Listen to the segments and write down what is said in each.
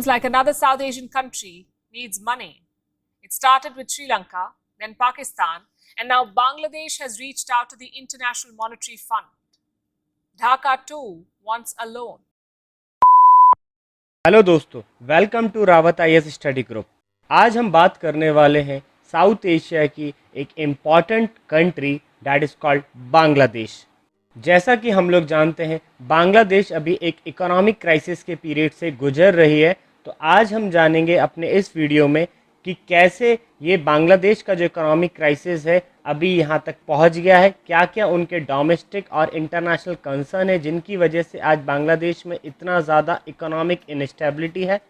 Seems like another South Asian country needs money. It started with Sri Lanka, then Pakistan, and now Bangladesh has reached out to the International Monetary Fund. Dhaka too wants a loan. Hello दोस्तों, welcome to Rawat IAS study group. आज हम बात करने वाले हैं south Asia की एक important country that is called Bangladesh. जैसा कि हम लोग जानते हैं, बांग्लादेश अभी एक इकोनॉमिक क्राइसिस के पीरियड से गुजर रही है। तो आज हम जानेंगे अपने इस वीडियो में कि कैसे ये बांग्लादेश का जो इकोनॉमिक क्राइसिस है अभी यहाँ तक पहुँच गया है, क्या क्या उनके डोमेस्टिक और इंटरनेशनल कंसर्न है जिनकी वजह से आज बांग्लादेश में इतना ज़्यादा इकोनॉमिक इनस्टेबिलिटी है।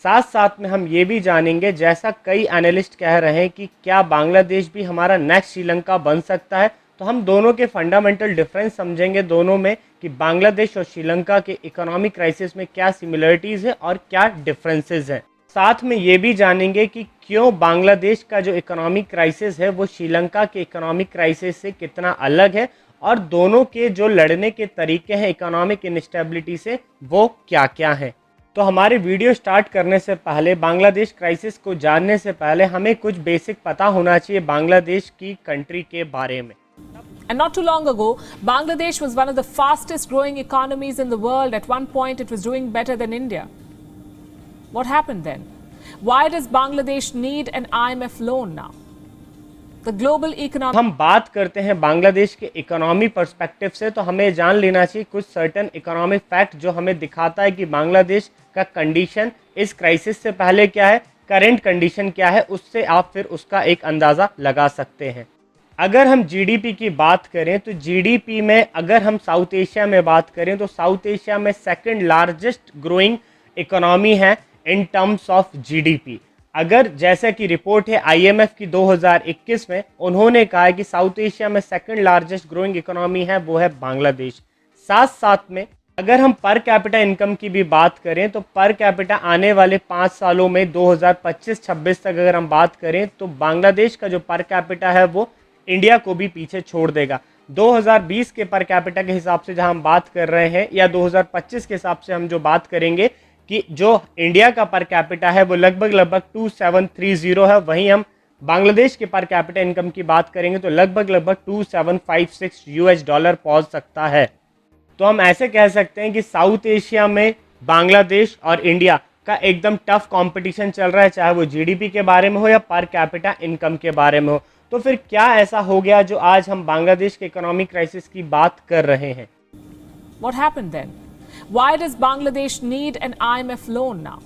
साथ साथ में हम ये भी जानेंगे, जैसा कई एनालिस्ट कह रहे हैं कि क्या बांग्लादेश भी हमारा नेक्स्ट श्रीलंका बन सकता है। तो हम दोनों के फंडामेंटल डिफरेंस समझेंगे दोनों में कि बांग्लादेश और श्रीलंका के इकोनॉमिक क्राइसिस में क्या सिमिलरिटीज़ है और क्या डिफरेंसेस हैं। साथ में ये भी जानेंगे कि क्यों बांग्लादेश का जो इकोनॉमिक क्राइसिस है वो श्रीलंका के इकोनॉमिक क्राइसिस से कितना अलग है और दोनों के जो लड़ने के तरीके हैं इकोनॉमिक इनस्टेबिलिटी से वो क्या क्या हैं। तो हमारे वीडियो स्टार्ट करने से पहले, बांग्लादेश क्राइसिस को जानने से पहले हमें कुछ बेसिक पता होना चाहिए बांग्लादेश की कंट्री के बारे में। And not too long ago, Bangladesh was one of the fastest growing economies in the world. At one point, it was doing better than India. What happened then? Why does Bangladesh need an IMF loan now? The global economic... हम बात करते हैं बांग्लादेश के economy perspective से, तो हमें जान लेना चाहिए कुछ सर्टेन इकोनॉमिक फैक्ट जो हमें दिखाता है कि बांग्लादेश का कंडीशन इस क्राइसिस से पहले क्या है, करंट कंडीशन क्या है, उससे आप फिर उसका एक अंदाज़ा लगा सकते हैं। अगर हम जीडीपी की बात करें तो जीडीपी में अगर हम साउथ एशिया में बात करें तो साउथ एशिया में सेकंड लार्जेस्ट ग्रोइंग इकोनॉमी है इन टर्म्स ऑफ जीडीपी। अगर जैसा कि रिपोर्ट है आईएमएफ की 2021 में, उन्होंने कहा है कि साउथ एशिया में सेकंड लार्जेस्ट ग्रोइंग इकोनॉमी है वो है बांग्लादेश। साथ साथ में अगर हम पर कैपिटा इनकम की भी बात करें तो पर कैपिटा आने वाले 5 सालों में 2025-26 तक अगर हम बात करें तो बांग्लादेश का जो पर कैपिटा है वो इंडिया को भी पीछे छोड़ देगा। 2020 के पर कैपिटा के हिसाब से जहां हम बात कर रहे हैं या 2025 के हिसाब से हम जो बात करेंगे कि जो इंडिया का पर कैपिटा है वो लगभग 2730 है, वहीं हम बांग्लादेश के पर कैपिटा इनकम की बात करेंगे तो लगभग 2756 यूएस डॉलर पहुंच सकता है। तो हम ऐसे कह सकते हैं कि साउथ एशिया में बांग्लादेश और इंडिया का एकदम टफ कंपटीशन चल रहा है, चाहे वो जीडीपी के बारे में हो या पर कैपिटा इनकम के बारे में हो। तो फिर क्या ऐसा हो गया जो आज हम बांग्लादेश के इकोनॉमिक क्राइसिस की बात कर रहे हैं। What happened then? Why does Bangladesh need an IMF loan now?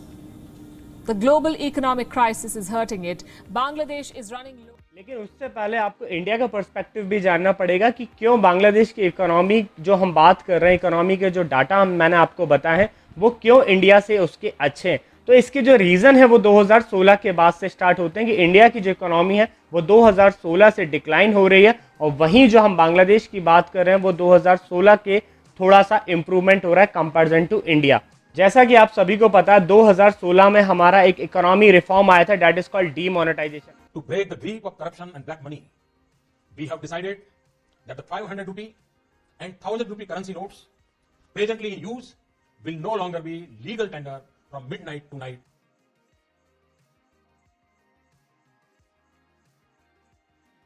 The global economic crisis is hurting it. Bangladesh is running low. लेकिन उससे पहले आपको इंडिया का पर्सपेक्टिव भी जानना पड़ेगा कि क्यों बांग्लादेश की इकोनॉमी जो हम बात कर रहे हैं, इकोनॉमी के जो डाटा मैंने आपको बताए हैं वो क्यों इंडिया से उसके अच्छे हैं। तो इसके जो रीज़न है वो 2016 के बाद से स्टार्ट होते हैं कि इंडिया की जो इकोनॉमी है वो 2016 से डिक्लाइन हो रही है और वहीं जो हम बांग्लादेश की बात कर रहे हैं वो 2016 के थोड़ा सा इम्प्रूवमेंट हो रहा है कंपैरिजन टू इंडिया। जैसा कि आप सभी को पता है 2016 में हमारा एक इकोनॉमी रिफॉर्म आया था that is called demonetization. To break the grip of corruption and black money, we have decided that the 500 rupee and 1000 rupee currency notes presently in use will no longer be legal tender from midnight to night.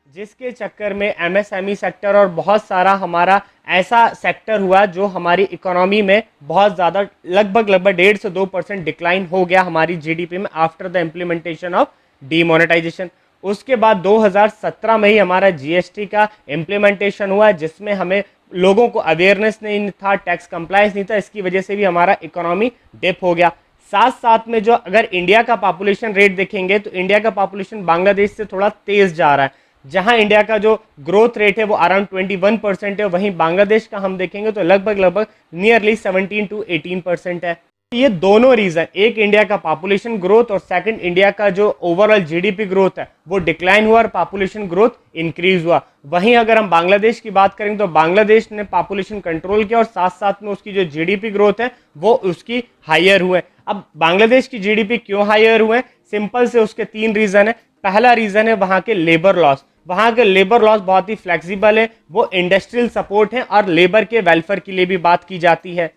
जिसके चक्कर में MSME sector और बहुत सारा हमारा ऐसा sector हुआ जो हमारी इकोनॉमी में बहुत ज़्यादा लगभग 1.5 से 2% डिक्लाइन हो गया हमारी जीडीपी में after the implementation of demonetization. उसके बाद 2017 में ही हमारा जीएसटी का इम्प्लीमेंटेशन हुआ जिसमें हमें लोगों को अवेयरनेस नहीं था, टैक्स कंप्लायंस नहीं था, इसकी वजह से भी हमारा इकोनॉमी डिप हो गया। साथ साथ में जो अगर इंडिया का पॉपुलेशन रेट देखेंगे तो इंडिया का पॉपुलेशन बांग्लादेश से थोड़ा तेज जा रहा है। जहां इंडिया का जो ग्रोथ रेट है वो अराउंड 21% है, वहीं बांग्लादेश का हम देखेंगे तो लगभग नियरली 17 to 18% है। ये दोनों रीजन, एक इंडिया का पॉपुलेशन ग्रोथ और सेकंड इंडिया का जो ओवरऑल जीडीपी ग्रोथ है वो डिक्लाइन हुआ और पॉपुलेशन ग्रोथ इंक्रीज हुआ। वहीं अगर हम बांग्लादेश की बात करें तो बांग्लादेश ने पॉपुलेशन कंट्रोल किया और साथ साथ में उसकी जो जीडीपी ग्रोथ है वो उसकी हायर हुए। अब बांग्लादेश की जीडीपी क्यों हायर हुए, सिंपल से उसके 3 रीजन है। पहला रीजन है वहां के लेबर लॉस। वहां के लेबर लॉस बहुत ही फ्लेक्सिबल है, वो इंडस्ट्रियल सपोर्ट है और लेबर के वेलफेयर के लिए भी बात की जाती है।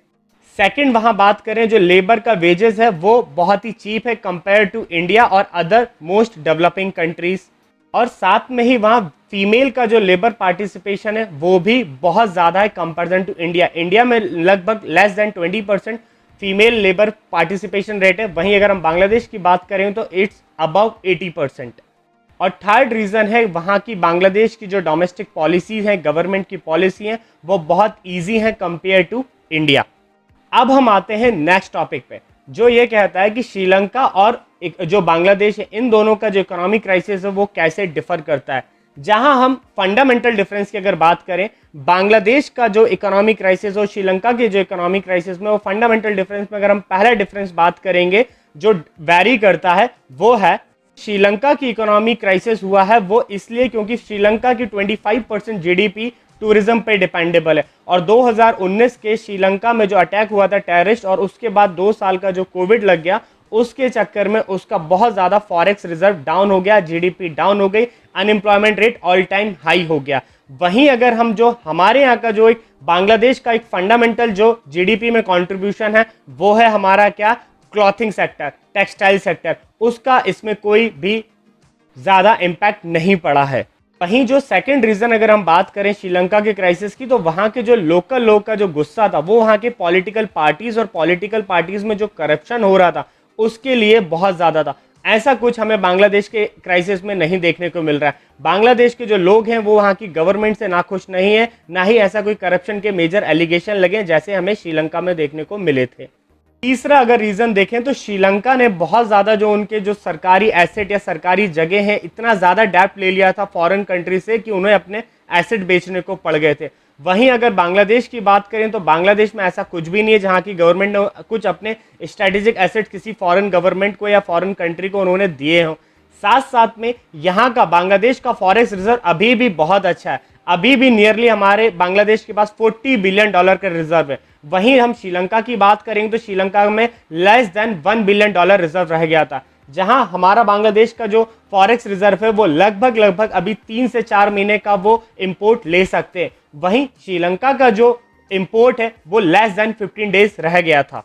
सेकंड, वहां बात करें जो लेबर का वेजेस है वो बहुत ही चीप है कंपेयर टू इंडिया और अदर मोस्ट डेवलपिंग कंट्रीज। और साथ में ही वहां फीमेल का जो लेबर पार्टिसिपेशन है वो भी बहुत ज़्यादा है कंपेरिजन टू इंडिया। इंडिया में लगभग less than 20% female labour participation rate है, वहीं अगर हम बांग्लादेश की बात करें तो इट्स अबव 80%। और थर्ड रीज़न है वहाँ की बांग्लादेश की जो डोमेस्टिक पॉलिसीज़ हैं, गवर्नमेंट की पॉलिसी हैं, वो बहुत ईजी हैं कंपेयर टू इंडिया। अब हम आते हैं नेक्स्ट टॉपिक पे, जो ये कहता है कि श्रीलंका और जो बांग्लादेश है, इन दोनों का जो इकोनॉमिक क्राइसिस है वो कैसे डिफर करता है। जहां हम फंडामेंटल डिफरेंस की अगर बात करें, बांग्लादेश का जो इकोनॉमिक क्राइसिस और श्रीलंका के जो इकोनॉमिक क्राइसिस में, वो फंडामेंटल डिफरेंस में अगर हम पहला डिफरेंस बात करेंगे जो वेरी करता है वो है श्रीलंका की इकोनॉमी क्राइसिस हुआ है वो इसलिए क्योंकि श्रीलंका की 25% जीडीपी टूरिज्म पे डिपेंडेबल है। और 2019 के श्रीलंका में जो अटैक हुआ था टेररिस्ट, और उसके बाद 2 साल का जो कोविड लग गया, उसके चक्कर में उसका बहुत ज़्यादा फॉरेक्स रिजर्व डाउन हो गया, जीडीपी डाउन हो गई, unemployment rate all time high हो गया। वहीं अगर हम जो हमारे यहाँ का जो एक बांग्लादेश का एक फंडामेंटल जो जीडीपी में कंट्रीब्यूशन है वो है हमारा क्या, क्लॉथिंग सेक्टर, टेक्सटाइल सेक्टर, उसका इसमें कोई भी ज़्यादा इम्पैक्ट नहीं पड़ा है। वहीं जो सेकंड रीज़न अगर हम बात करें श्रीलंका के क्राइसिस की, तो वहाँ के जो लोकल लोग का जो गुस्सा था वो वहाँ के पॉलिटिकल पार्टीज़ और पॉलिटिकल पार्टीज़ में जो करप्शन हो रहा था उसके लिए बहुत ज़्यादा था। ऐसा कुछ हमें बांग्लादेश के क्राइसिस में नहीं देखने को मिल रहा है। बांग्लादेश के जो लोग हैं वो वहाँ की गवर्नमेंट से ना खुश नहीं है, ना ही ऐसा कोई करप्शन के मेजर एलिगेशन लगे जैसे हमें श्रीलंका में देखने को मिले थे। तीसरा अगर रीजन देखें तो श्रीलंका ने बहुत ज़्यादा जो उनके जो सरकारी एसेट या सरकारी जगह हैं, इतना ज़्यादा डेप्ट ले लिया था फॉरेन कंट्री से कि उन्हें अपने एसेट बेचने को पड़ गए थे। वहीं अगर बांग्लादेश की बात करें तो बांग्लादेश में ऐसा कुछ भी नहीं है जहां की गवर्नमेंट ने कुछ अपने स्ट्रेटेजिक एसेट किसी फॉरेन गवर्नमेंट को या फॉरेन कंट्री को उन्होंने दिए हों। साथ साथ में यहाँ का बांग्लादेश का फॉरेक्स रिजर्व अभी भी बहुत अच्छा है, अभी भी नियरली हमारे बांग्लादेश के पास $40 बिलियन का रिजर्व है। वहीं हम श्रीलंका की बात करेंगे तो श्रीलंका में लेस देन $1 बिलियन रिजर्व रह गया था, जहां हमारा बांग्लादेश का जो फॉरेक्स रिजर्व है वो लगभग अभी 3 से 4 महीने का वो इंपोर्ट ले सकते हैं। वहीं श्रीलंका का जो इंपोर्ट है वो लेस देन 15 डेज रह गया था।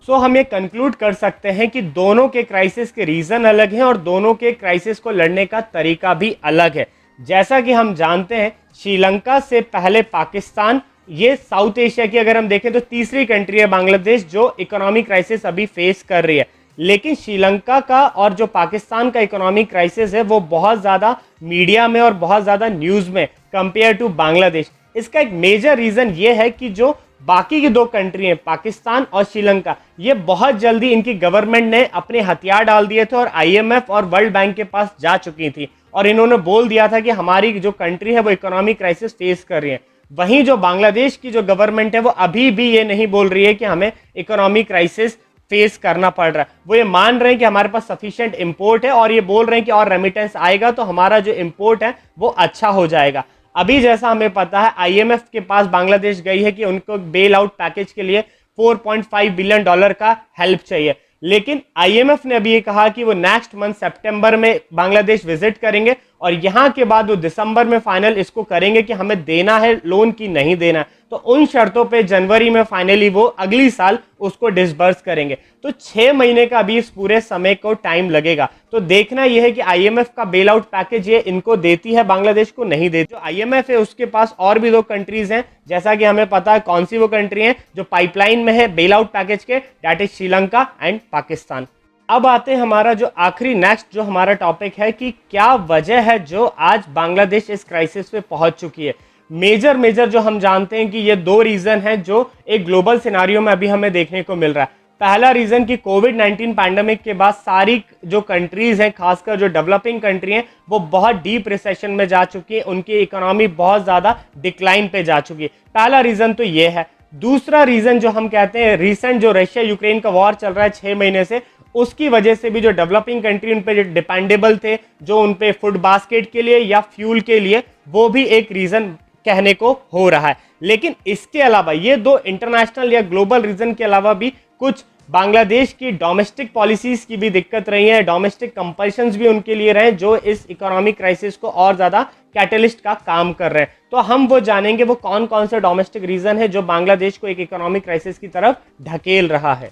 सो हम ये कंक्लूड कर सकते हैं कि दोनों के क्राइसिस के रीजन अलग हैं और दोनों के क्राइसिस को लड़ने का तरीका भी अलग है। जैसा कि हम जानते हैं श्रीलंका से पहले पाकिस्तान, ये साउथ एशिया की अगर हम देखें तो तीसरी कंट्री है बांग्लादेश जो इकोनॉमिक क्राइसिस अभी फेस कर रही है। लेकिन श्रीलंका का और जो पाकिस्तान का इकोनॉमिक क्राइसिस है वो बहुत ज़्यादा मीडिया में और बहुत ज़्यादा न्यूज़ में कंपेयर टू बांग्लादेश। इसका एक मेजर रीज़न ये है कि जो बाकी की 2 कंट्री हैं पाकिस्तान और श्रीलंका, ये बहुत जल्दी इनकी गवर्नमेंट ने अपने हथियार डाल दिए थे और आईएमएफ और वर्ल्ड बैंक के पास जा चुकी थी और इन्होंने बोल दिया था कि हमारी जो कंट्री है वो इकोनॉमिक क्राइसिस फेस कर रही है। वहीं जो बांग्लादेश की जो गवर्नमेंट है वो अभी भी ये नहीं बोल रही है कि हमें इकोनॉमिक क्राइसिस फेस करना पड़ रहा है। वो ये मान रहे हैं कि हमारे पास सफिशिएंट इंपोर्ट है और ये बोल रहे हैं कि और रेमिटेंस आएगा तो हमारा जो इंपोर्ट है वो अच्छा हो जाएगा। अभी जैसा हमें पता है आईएमएफ के पास बांग्लादेश गई है कि उनको बेल आउट पैकेज के लिए $4.5 बिलियन का हेल्प चाहिए, लेकिन आईएमएफ ने अभी ये कहा कि वो नेक्स्ट मंथ सितंबर में बांग्लादेश विजिट करेंगे और यहाँ के बाद वो दिसंबर में फाइनल इसको करेंगे कि हमें देना है लोन की नहीं देना है। तो उन शर्तों पे जनवरी में फाइनली वो अगली साल उसको डिसबर्स करेंगे। तो 6 महीने का अभी इस पूरे समय को टाइम लगेगा। तो देखना यह है कि आईएमएफ का बेल आउट पैकेज ये इनको देती है, बांग्लादेश को नहीं देती। जो आईएमएफ है उसके पास और भी 2 कंट्रीज हैं, जैसा कि हमें पता है कौन सी वो कंट्री हैं जो पाइपलाइन में है बेल आउट पैकेज के, that is Sri Lanka and Pakistan. अब आते हैं हमारा जो आखिरी नेक्स्ट जो हमारा टॉपिक है कि क्या वजह है जो आज बांग्लादेश इस क्राइसिस पे पहुंच चुकी है। मेजर जो हम जानते हैं कि ये 2 रीजन हैं जो एक ग्लोबल सिनारियो में अभी हमें देखने को मिल रहा है। पहला रीजन कि कोविड-19 पैंडेमिक के बाद सारी जो कंट्रीज हैं, खासकर जो डेवलपिंग कंट्री हैं, वो बहुत डीप रिसेशन में जा चुकी है, उनकी इकोनॉमी बहुत ज्यादा डिक्लाइन पे जा चुकी है। पहला रीजन तो ये है। दूसरा रीजन जो हम कहते हैं रिसेंट जो रशिया यूक्रेन का वॉर चल रहा है 6 महीने से, उसकी वजह से भी जो डेवलपिंग कंट्री उन पे डिपेंडेबल थे, जो उन पे फूड बास्केट के लिए या फ्यूल के लिए, वो भी एक रीजन कहने को हो रहा है। लेकिन इसके अलावा ये 2 इंटरनेशनल या ग्लोबल रीजन के अलावा भी कुछ बांग्लादेश की डोमेस्टिक पॉलिसीज की भी दिक्कत रही है, डोमेस्टिक कंपल्शंस भी उनके लिए रहे जो इस इकोनॉमिक क्राइसिस को और ज़्यादा कैटलिस्ट का काम कर रहे हैं। तो हम वो जानेंगे वो कौन कौन से डोमेस्टिक रीज़न है जो बांग्लादेश को एक इकोनॉमिक क्राइसिस की तरफ ढकेल रहा है।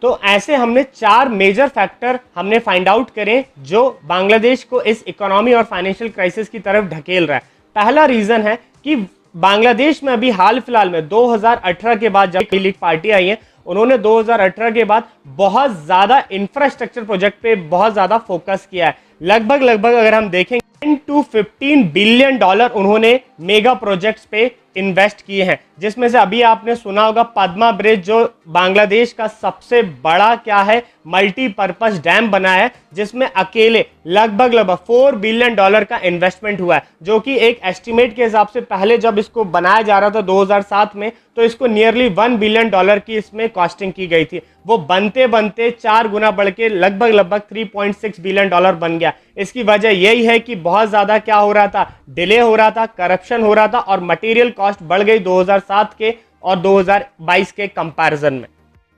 तो ऐसे हमने 4 मेजर फैक्टर हमने फाइंड आउट करें जो बांग्लादेश को इस इकोनॉमी और फाइनेंशियल क्राइसिस की तरफ ढकेल रहा है। पहला रीज़न है कि बांग्लादेश में अभी हाल फिलहाल में 2018 के बाद जब लीग पार्टी आई है, उन्होंने 2018 के बाद बहुत ज़्यादा इंफ्रास्ट्रक्चर प्रोजेक्ट पे बहुत ज़्यादा फोकस किया है। लगभग अगर हम देखें 10 to 15 बिलियन डॉलर उन्होंने मेगा प्रोजेक्ट्स पे इन्वेस्ट किए हैं, जिसमें से अभी आपने सुना होगा पद्मा ब्रिज जो बांग्लादेश का सबसे बड़ा क्या है मल्टीपर्पज डैम बना है, जिसमें अकेले लगभग 4 बिलियन डॉलर का इन्वेस्टमेंट हुआ है, जो कि एक एस्टिमेट के हिसाब से पहले जब इसको बनाया जा रहा था 2007 में तो इसको नियरली 1 बिलियन डॉलर की इसमें कॉस्टिंग की गई थी। वो बनते बनते 4 गुना बढ़ के लगभग 3.6 बिलियन डॉलर बन गया। इसकी वजह यही है कि बहुत ज़्यादा क्या हो रहा था, डिले हो रहा था, करप्शन हो रहा था और मटेरियल कॉस्ट बढ़ गई 2007 के और 2022 के कंपैरिजन में।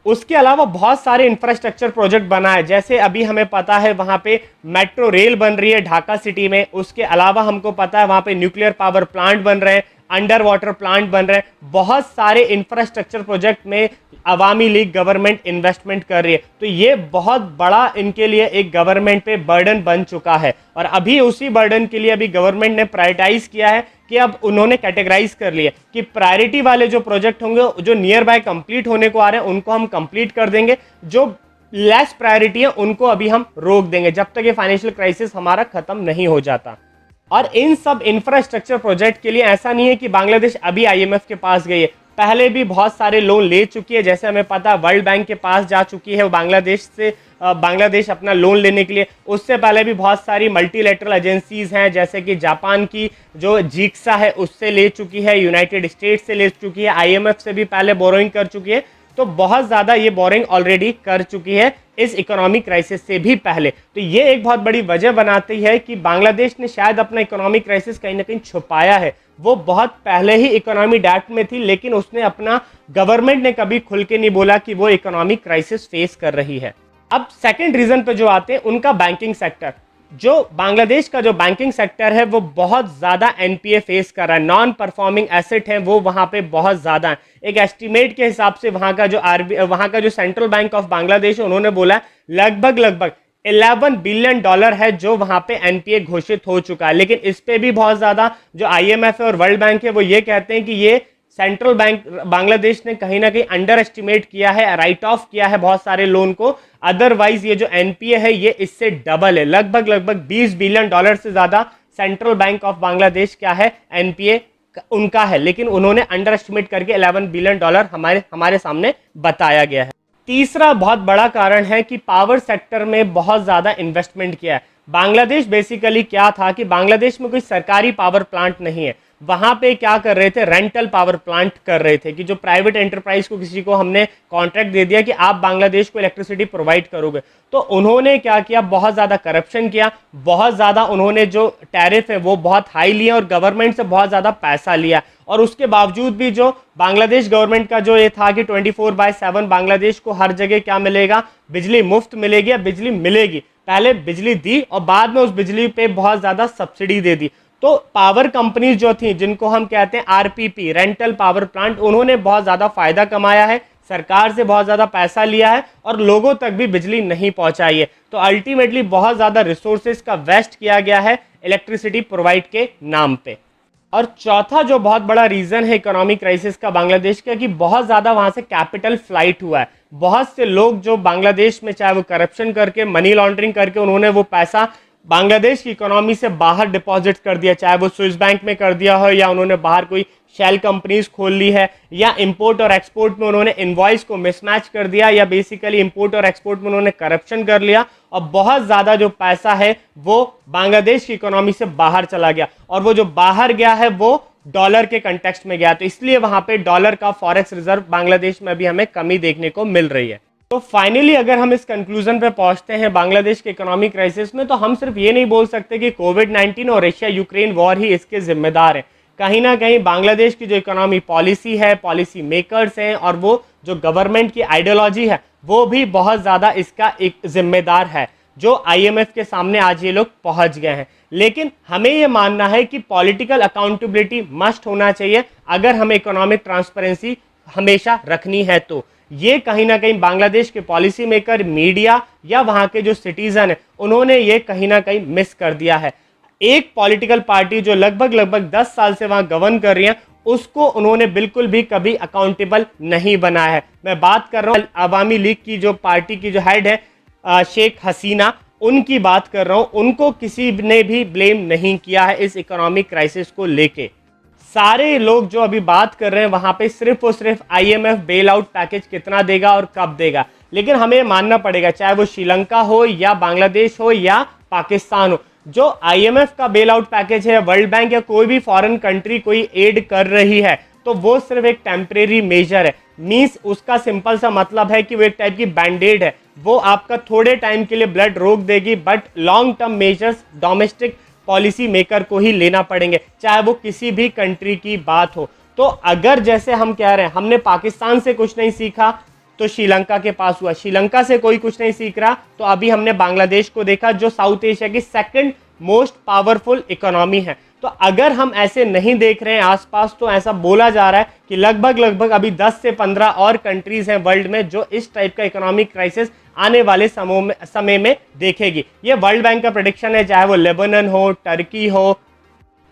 उसके अलावा बहुत सारे इंफ्रास्ट्रक्चर प्रोजेक्ट बना है, जैसे अभी हमें पता है वहां पे मेट्रो रेल बन रही है ढाका सिटी में। उसके अलावा हमको पता है वहां पे न्यूक्लियर पावर प्लांट बन रहे हैं, अंडर वाटर प्लांट बन रहे हैं। बहुत सारे इंफ्रास्ट्रक्चर प्रोजेक्ट में अवामी लीग गवर्नमेंट इन्वेस्टमेंट कर रही है। तो ये बहुत बड़ा इनके लिए एक गवर्नमेंट पे बर्डन बन चुका है और अभी उसी बर्डन के लिए अभी गवर्नमेंट ने प्रायोरिटाइज किया है कि अब उन्होंने कैटेगराइज कर लिया कि प्रायोरिटी वाले जो प्रोजेक्ट होंगे जो नियर बाय कंप्लीट होने को आ रहे हैं उनको हम कंप्लीट कर देंगे, जो लेस प्रायोरिटी है उनको अभी हम रोक देंगे जब तक ये फाइनेंशियल क्राइसिस हमारा खत्म नहीं हो जाता। और इन सब इंफ्रास्ट्रक्चर प्रोजेक्ट के लिए ऐसा नहीं है कि बांग्लादेश अभी आईएमएफ के पास गई है, पहले भी बहुत सारे लोन ले चुकी है। जैसे हमें पता है वर्ल्ड बैंक के पास जा चुकी है बांग्लादेश अपना लोन लेने के लिए। उससे पहले भी बहुत सारी मल्टीलेटरल एजेंसीज हैं, जैसे कि जापान की जो जिक्सा है उससे ले चुकी है, यूनाइटेड स्टेट्स से ले चुकी है, आईएमएफ से भी पहले बोरोइंग कर चुकी है। तो बहुत ज़्यादा ये बोरिंग ऑलरेडी कर चुकी है इस इकोनॉमिक क्राइसिस से भी पहले। तो ये एक बहुत बड़ी वजह बनाती है कि बांग्लादेश ने शायद अपना इकोनॉमिक क्राइसिस कहीं ना कहीं छुपाया है। वो बहुत पहले ही इकोनॉमी डैट में थी, लेकिन उसने अपना गवर्नमेंट ने कभी खुल के नहीं बोला कि वो इकोनॉमिक क्राइसिस फेस कर रही है। अब सेकंड रीजन पे जो आते हैं उनका बैंकिंग सेक्टर। जो बांग्लादेश का जो बैंकिंग सेक्टर है वो बहुत ज्यादा एनपीए फेस कर रहा है, नॉन परफॉर्मिंग एसेट है वो वहां पे बहुत ज्यादा है। एक एस्टिमेट के हिसाब से वहां का जो सेंट्रल बैंक ऑफ बांग्लादेश है उन्होंने बोला लगभग 11 बिलियन डॉलर है जो वहां पे एनपीए घोषित हो चुका है। लेकिन इस पे भी बहुत ज्यादा जो आईएमएफ है और वर्ल्ड बैंक है वो ये कहते हैं कि ये सेंट्रल बैंक बांग्लादेश ने कहीं ना कहीं अंडर एस्टिमेट किया है, राइट ऑफ किया है बहुत सारे लोन को। अदरवाइज ये जो एनपीए है ये इससे डबल है, लगभग 20 बिलियन डॉलर से ज्यादा सेंट्रल बैंक ऑफ बांग्लादेश क्या है एनपीए उनका है, लेकिन उन्होंने अंडर एस्टिमेट करके 11 बिलियन डॉलर हमारे सामने बताया गया है। तीसरा बहुत बड़ा कारण है कि पावर सेक्टर में बहुत ज्यादा इन्वेस्टमेंट किया है। बांग्लादेश बेसिकली क्या था कि बांग्लादेश में कोई सरकारी पावर प्लांट नहीं है, वहां पे क्या कर रहे थे रेंटल पावर प्लांट कर रहे थे कि जो प्राइवेट एंटरप्राइज को किसी को हमने कॉन्ट्रैक्ट दे दिया कि आप बांग्लादेश को इलेक्ट्रिसिटी प्रोवाइड करोगे। तो उन्होंने क्या किया, बहुत ज्यादा करप्शन किया, बहुत ज्यादा उन्होंने जो टैरिफ है वो बहुत हाई लिया और गवर्नमेंट से बहुत ज्यादा पैसा लिया। और उसके बावजूद भी जो बांग्लादेश गवर्नमेंट का जो ये था कि 24/7 बांग्लादेश को हर जगह क्या मिलेगा, बिजली मुफ्त मिलेगी या बिजली मिलेगी। पहले बिजली दी और बाद में उस बिजली पे बहुत ज्यादा सब्सिडी दे दी। तो पावर कंपनीज जो थी जिनको हम कहते हैं आरपीपी रेंटल पावर प्लांट, उन्होंने बहुत ज्यादा फायदा कमाया है, सरकार से बहुत ज्यादा पैसा लिया है और लोगों तक भी बिजली नहीं पहुंचाई है। तो अल्टीमेटली बहुत ज्यादा रिसोर्सेज का वेस्ट किया गया है इलेक्ट्रिसिटी प्रोवाइड के नाम पे। और चौथा जो बहुत बड़ा रीजन है इकोनॉमिक क्राइसिस का बांग्लादेश का, कि बहुत ज्यादा वहां से कैपिटल फ्लाइट हुआ है। बहुत से लोग जो बांग्लादेश में चाहे वो करप्शन करके मनी लॉन्ड्रिंग करके उन्होंने वो पैसा बांग्लादेश की इकोनॉमी से बाहर डिपॉजिट कर दिया, चाहे वो स्विस बैंक में कर दिया हो या उन्होंने बाहर कोई शेल कंपनीज खोल ली है या इंपोर्ट और एक्सपोर्ट में उन्होंने इनवॉइस को मिसमैच कर दिया या बेसिकली इंपोर्ट और एक्सपोर्ट में उन्होंने करप्शन कर लिया और बहुत ज़्यादा जो पैसा है वो बांग्लादेश की इकोनॉमी से बाहर चला गया। और वो जो बाहर गया है वो डॉलर के कंटेक्स्ट में गया, तो इसलिए वहां पे डॉलर का फॉरेक्स रिजर्व बांग्लादेश में भी हमें कमी देखने को मिल रही है। तो फाइनली अगर हम इस कंक्लूजन पे पहुंचते हैं बांग्लादेश के इकोनॉमिक क्राइसिस में, तो हम सिर्फ ये नहीं बोल सकते कि कोविड-19 और रशिया यूक्रेन वॉर ही इसके जिम्मेदार हैं। कहीं ना कहीं बांग्लादेश की जो इकोनॉमी पॉलिसी है, पॉलिसी मेकर्स हैं और वो जो गवर्नमेंट की आइडियोलॉजी है वो भी बहुत ज़्यादा इसका एक जिम्मेदार है, जो IMF के सामने आज ये लोग पहुंच गए हैं। लेकिन हमें ये मानना है कि पॉलिटिकल अकाउंटेबिलिटी मस्ट होना चाहिए अगर हमें इकोनॉमिक ट्रांसपेरेंसी हमेशा रखनी है। तो ये कहीं ना कहीं बांग्लादेश के पॉलिसी मेकर, मीडिया या वहाँ के जो सिटीजन है, उन्होंने ये कहीं ना कहीं मिस कर दिया है। एक पॉलिटिकल पार्टी जो लगभग 10 साल से वहाँ गवर्न कर रही है, उसको उन्होंने बिल्कुल भी कभी अकाउंटेबल नहीं बनाया है। मैं बात कर रहा हूँ अवामी लीग की जो पार्टी की जो हेड है शेख हसीना, उनकी बात कर रहा हूँ। उनको किसी ने भी ब्लेम नहीं किया है इस इकोनॉमिक क्राइसिस को लेके। सारे लोग जो अभी बात कर रहे हैं वहां पे सिर्फ और सिर्फ IMF बेल आउट पैकेज कितना देगा और कब देगा। लेकिन हमें मानना पड़ेगा, चाहे वो श्रीलंका हो या बांग्लादेश हो या पाकिस्तान हो, जो IMF का बेल आउट पैकेज है, वर्ल्ड बैंक या कोई भी फॉरेन कंट्री कोई एड कर रही है, तो वो सिर्फ एक टेम्परेरी मेजर है। मींस उसका सिंपल सा मतलब है कि वो एक टाइप की बैंडेड है, वो आपका थोड़े टाइम के लिए ब्लड रोक देगी, but long term measures domestic policy maker को ही लेना पड़ेंगे, चाहे वो किसी भी कंट्री की बात हो। तो अगर जैसे हम कह रहे हैं हमने पाकिस्तान से कुछ नहीं सीखा तो श्रीलंका के पास हुआ, श्रीलंका से कोई कुछ नहीं सीख रहा तो अभी हमने बांग्लादेश को देखा, जो साउथ एशिया की सेकंड मोस्ट पावरफुल इकोनॉमी है। तो अगर हम ऐसे नहीं देख रहे हैं आसपास, तो ऐसा बोला जा रहा है कि लगभग अभी 10 से 15 और कंट्रीज हैं वर्ल्ड में जो इस टाइप का इकोनॉमिक क्राइसिस आने वाले समय में देखेगी। ये वर्ल्ड बैंक का प्रेडिक्शन है, चाहे वो लेबनान हो, टर्की हो,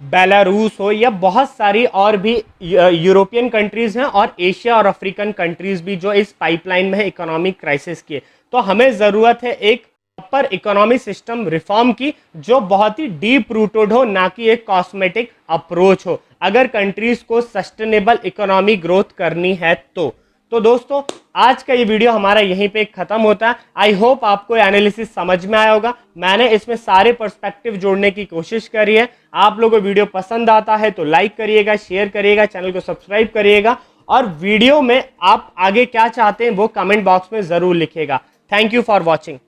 बेलारूस हो या बहुत सारी और भी यूरोपियन कंट्रीज हैं और एशिया और अफ्रीकन कंट्रीज भी जो इस पाइपलाइन में है इकोनॉमिक क्राइसिस की। तो हमें ज़रूरत है एक प्रॉपर इकोनॉमिक सिस्टम रिफॉर्म की, जो बहुत ही डीप रूटेड हो, ना कि एक कॉस्मेटिक अप्रोच हो, अगर कंट्रीज को सस्टेनेबल इकोनॉमिक ग्रोथ करनी है तो दोस्तों आज का ये वीडियो हमारा यहीं पे खत्म होता है। आई होप आपको एनालिसिस समझ में आया होगा। मैंने इसमें सारे पर्सपेक्टिव जोड़ने की कोशिश करी है। आप लोगों को वीडियो पसंद आता है तो लाइक करिएगा, शेयर करिएगा, चैनल को सब्सक्राइब करिएगा और वीडियो में आप आगे क्या चाहते हैं वो कमेंट बॉक्स में जरूर लिखिएगा। Thank you for watching.